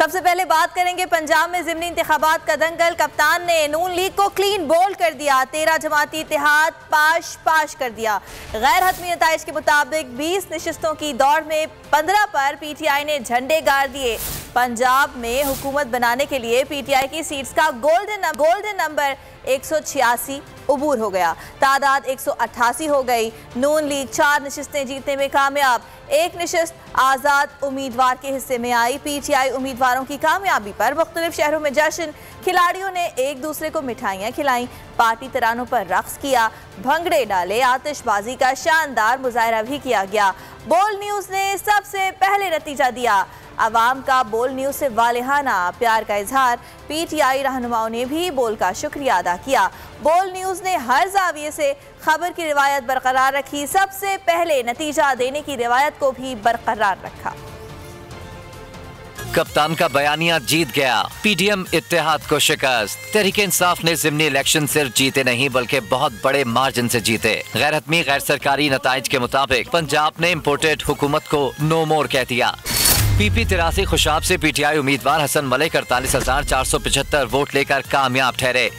सबसे पहले बात करेंगे पंजाब में ज़िमनी इंतखाबात का दंगल। कप्तान ने नून लीग को क्लीन बोल्ड कर दिया। 13 जमाती इत्तेहाद पाश कर दिया। गैर हतमी नताइज के मुताबिक 20 नशिस्तों की दौड़ में 15 पर पीटीआई ने झंडे गाड़ दिए। पंजाब में हुकूमत बनाने के लिए पीटीआई की सीट्स का गोल्डन नंबर 186 अबूर हो गया। तादाद 188 हो गई। नून लीग 4 नशिस्तें जीतने में कामयाब। एक नशिस्त आज़ाद उम्मीदवार के हिस्से में आई। पीटीआई उम्मीदवारों की कामयाबी पर मुख्तलिफ शहरों में जश्न। खिलाड़ियों ने एक दूसरे को मिठाइयाँ खिलाई, पार्टी तरानों पर रक्स किया, भंगड़े डाले, आतिशबाजी का शानदार मुजाहरा भी किया गया। बोल न्यूज़ ने सबसे पहले नतीजा दिया। अवाम का बोल न्यूज़ से वालिहाना प्यार का इजहार। पीटीआई रहनुमाओं ने भी बोल का शुक्रिया अदा किया। बोल न्यूज़ ने हर जाविये से खबर की रिवायत बरकरार रखी। सबसे पहले नतीजा देने की रिवायत को भी बरकरार रखा। कप्तान का बयानिया जीत गया। पीडीएम इत्तेहाद को शिकस्त। तहरीक इंसाफ ने ज़िमनी इलेक्शन सिर्फ जीते नहीं बल्कि बहुत बड़े मार्जिन से जीते। गैर हतमी गैर सरकारी नताइज के मुताबिक पंजाब ने इम्पोर्टेड हुकूमत को नो मोर कह दिया। पीपी 83 खुशाब से पीटीआई उम्मीदवार हसन मलिक 48,475 वोट लेकर कामयाब ठहरे।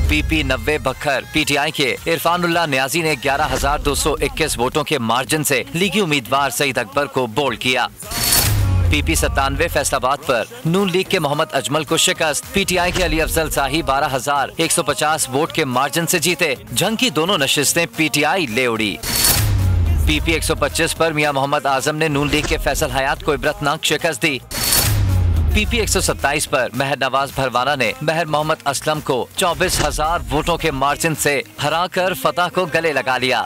पीपी 90 बखर पीटीआई के इरफानुल्लाह न्याजी ने 11,221 वोटों के मार्जिन से लीगी उम्मीदवार सईद अकबर को बोल्ड किया। पीपी 97 फैसलाबाद पर नून लीग के मोहम्मद अजमल को शिकस्त। पीटीआई के अली अफजल शाही 12,150 वोट के मार्जिन से जीते। जंग की दोनों नशिस्तें पीटीआई ले उड़ी। पीपी 125 पर मियां मोहम्मद आजम ने नून लीग के फैसल हयात को इबरतनाक शिकस्त दी। पीपी 127 पर महर नवाज भरवाना ने महर मोहम्मद असलम को 24,000 वोटों के मार्जिन से हराकर फतह को गले लगा लिया।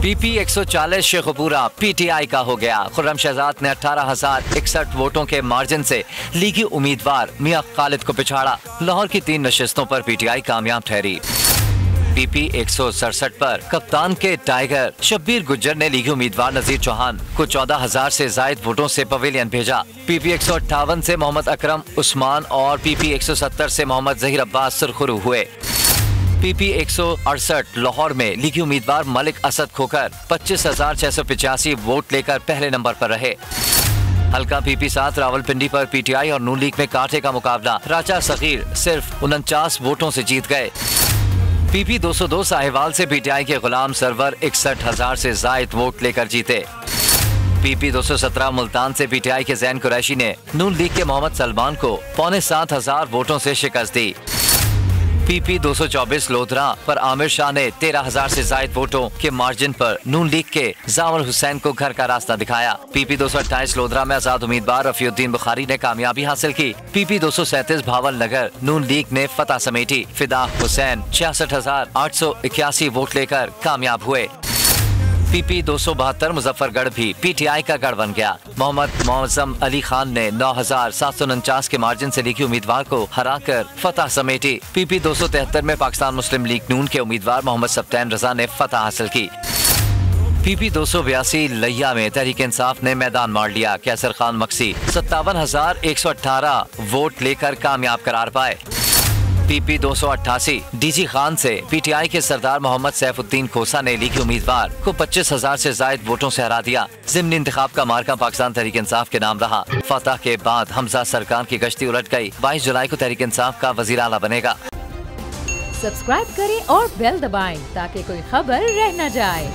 पीपी 140 शेखपुरा पीटीआई का हो गया। खुर्रम शहजाद ने 18,061 वोटों के मार्जिन से लीगी उम्मीदवार मियां खालिद को पिछाड़ा। लाहौर की 3 नशिस्तों पर पीटीआई कामयाब ठहरी। पीपी 167 पर कप्तान के टाइगर शब्बीर गुज्जर ने लीगी उम्मीदवार नजीर चौहान को 14,000 से जायद वोटों से पवेलियन भेजा। पीपी 158 से मोहम्मद अकरम उस्मान और पीपी 170 से मोहम्मद जहीर अब्बास सुरखरू हुए। पीपी 168 लाहौर में लीगी उम्मीदवार मलिक असद खोकर 25,685 वोट लेकर पहले नंबर पर रहे। हल्का पीपी 7 रावलपिंडी पर पीटीआई और नून लीग में कांटे का मुकाबला। राजा सगीर सिर्फ 49 वोटों से जीत गए। पीपी 202 साहिवाल से पीटीआई के गुलाम सरवर 61,000 से जायद वोट लेकर जीते। पीपी 217 मुल्तान से पीटीआई के जैन कुरैशी ने नून लीग के मोहम्मद सलमान को 7,500 वोटों से शिकस्त दी। पीपी 224 लोधरा पर आमिर शाह ने 13,000 से जायद वोटों के मार्जिन पर नून लीग के जावर हुसैन को घर का रास्ता दिखाया। पीपी 228 लोधरा में आजाद उम्मीदवार रफीउद्दीन बुखारी ने कामयाबी हासिल की। पीपी 237 भावल नगर नून लीग ने फतह समेटी। फिदा हुसैन 66,881 वोट लेकर कामयाब हुए। पीपी 272 मुजफ्फरगढ़ भी पीटीआई का गढ़ बन गया। मोहम्मद मौजम अली खान ने 9,749 के मार्जिन से लीगी उम्मीदवार को हराकर फतह समेटी। पीपी 273 में पाकिस्तान मुस्लिम लीग नून के उम्मीदवार मोहम्मद सब्तैन रजा ने फतह हासिल की। पीपी 282 लिया में तहरीक इंसाफ ने मैदान मार लिया। कैसर खान मक्सी 57,118 वोट लेकर कामयाब करार पाए। पीपी 288 डीजी खान से पीटीआई के सरदार मोहम्मद सैफुद्दीन खोसा ने लीगी उम्मीदवार को 25,000 से जायद वोटों से हरा दिया। ज़िमनी इंतखाब का मार्का पाकिस्तान तहरीक इंसाफ के नाम रहा। फतह के बाद हमजा सरकार की गश्ती उलट गई। 22 जुलाई को तहरीक इंसाफ का वजीर आला बनेगा। सब्सक्राइब करें और बेल दबाएं ताकि कोई खबर रह न जाए।